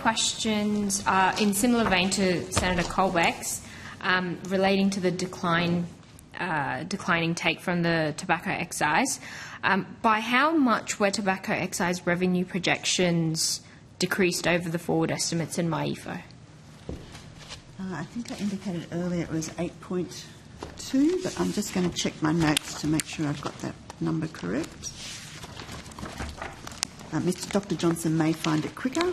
questions are in similar vein to Senator Colbeck's, relating to the declining take from the tobacco excise. By how much were tobacco excise revenue projections decreased over the forward estimates in MyEFO? I think I indicated earlier it was 8.2, but I'm just going to check my notes to make sure I've got that number correct. Dr. Johnson may find it quicker.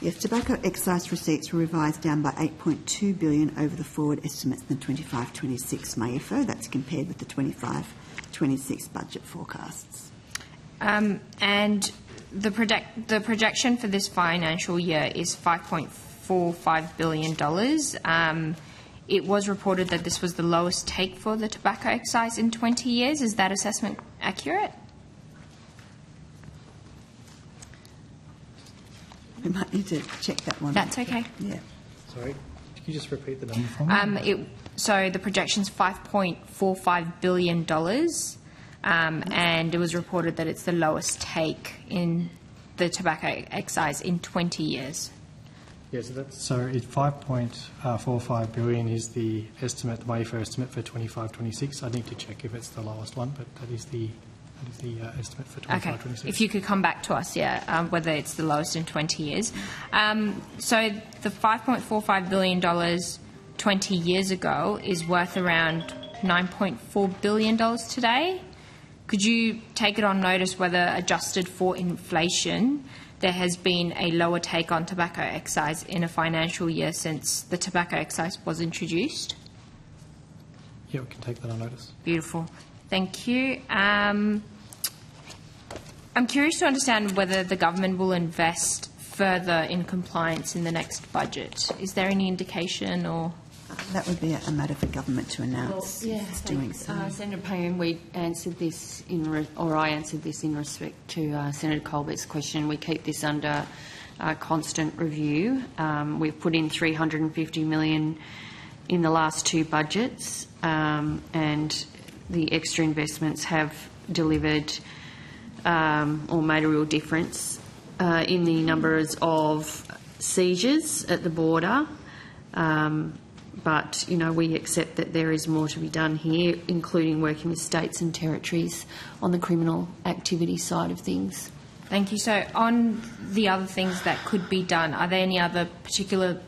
Yes, tobacco excise receipts were revised down by $8.2 billion over the forward estimates in the 25-26 MyEFO. That's compared with the 25-26 budget forecasts. And the projection for this financial year is $5.45 billion. It was reported that this was the lowest take for the tobacco excise in 20 years. Is that assessment accurate? We might need to check that one. That's okay. Yeah. Sorry, could you just repeat the number for me? So the projection's $5.45 billion, and it was reported that it's the lowest take in the tobacco excise in 20 years. Yeah, so it's $5.45 billion is the estimate, the MyEFO estimate for 25-26. I need to check if it's the lowest one, but that is the estimate for 25-26. Okay. If you could come back to us, whether it's the lowest in 20 years. So the $5.45 billion 20 years ago is worth around $9.4 billion today. Could you take it on notice whether, adjusted for inflation, there has been a lower take on tobacco excise in a financial year since the tobacco excise was introduced? Yeah, we can take that on notice. Beautiful. Thank you. I'm curious to understand whether the government will invest further in compliance in the next budget. Is there any indication or...? That would be a matter for government to announce. Well, it's doing so. Senator Payman, I answered this in respect to Senator Colbeck's question. We keep this under constant review. We've put in $350 million in the last two budgets, and the extra investments have delivered or made a real difference in the numbers of seizures at the border. But, we accept that there is more to be done here, including working with states and territories on the criminal activity side of things. Thank you. So on the other things that could be done, are there any other particular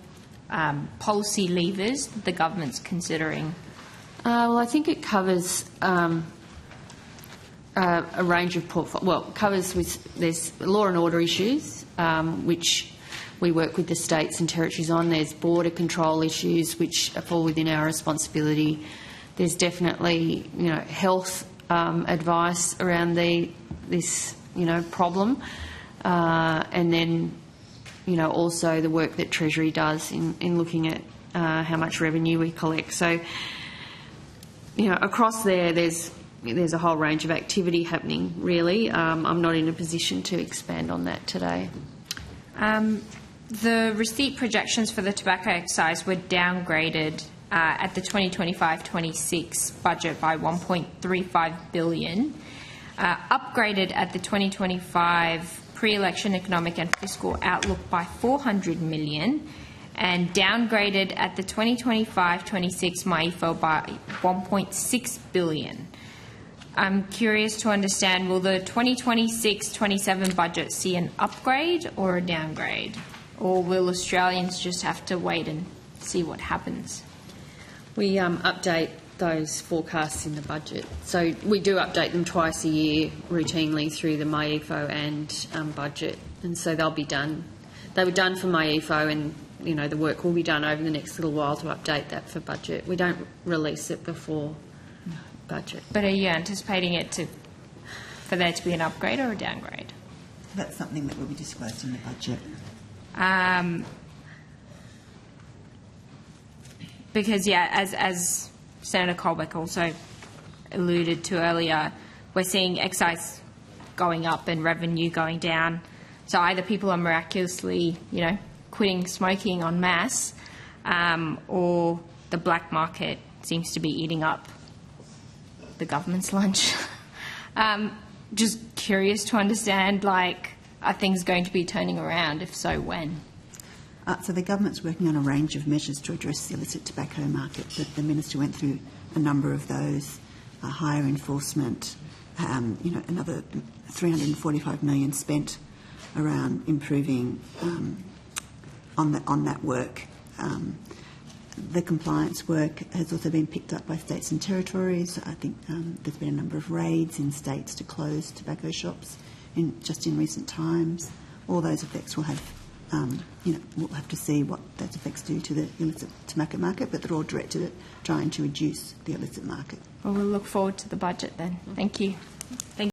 policy levers that the government's considering? Well, I think it covers a range of there's law and order issues, which we work with the states and territories on. There's border control issues, which fall within our responsibility. There's definitely, health advice around this problem, and then, also the work that Treasury does in looking at how much revenue we collect. So, across there's a whole range of activity happening, really. I'm not in a position to expand on that today. The receipt projections for the tobacco excise were downgraded at the 2025-26 budget by $1.35 billion, upgraded at the 2025 pre-election economic and fiscal outlook by $400 million, and downgraded at the 2025-26 MyEFO by $1.6 billion. I'm curious to understand, will the 2026-27 budget see an upgrade or a downgrade? Or will Australians just have to wait and see what happens? We update those forecasts in the budget. So we do update them twice a year routinely through the MyEFO and budget. And so they'll be done. They were done for MyEFO, and, the work will be done over the next little while to update that for budget. We don't release it before budget. But are you anticipating for there to be an upgrade or a downgrade? That's something that will be disclosed in the budget. Because, as Senator Colbeck also alluded to earlier, we're seeing excise going up and revenue going down. So either people are miraculously, quitting smoking en masse, or the black market seems to be eating up the government's lunch. Just curious to understand, like, are things going to be turning around? If so, when? So the government's working on a range of measures to address the illicit tobacco market. The Minister went through a number of those, higher enforcement, another $345 million spent around improving on that work. The compliance work has also been picked up by states and territories. I think there's been a number of raids in states to close tobacco shops just in recent times. All those effects will have, we'll have to see what those effects do to the illicit tobacco market, but they're all directed at trying to reduce the illicit market. Well, we'll look forward to the budget then. Thank you. Thank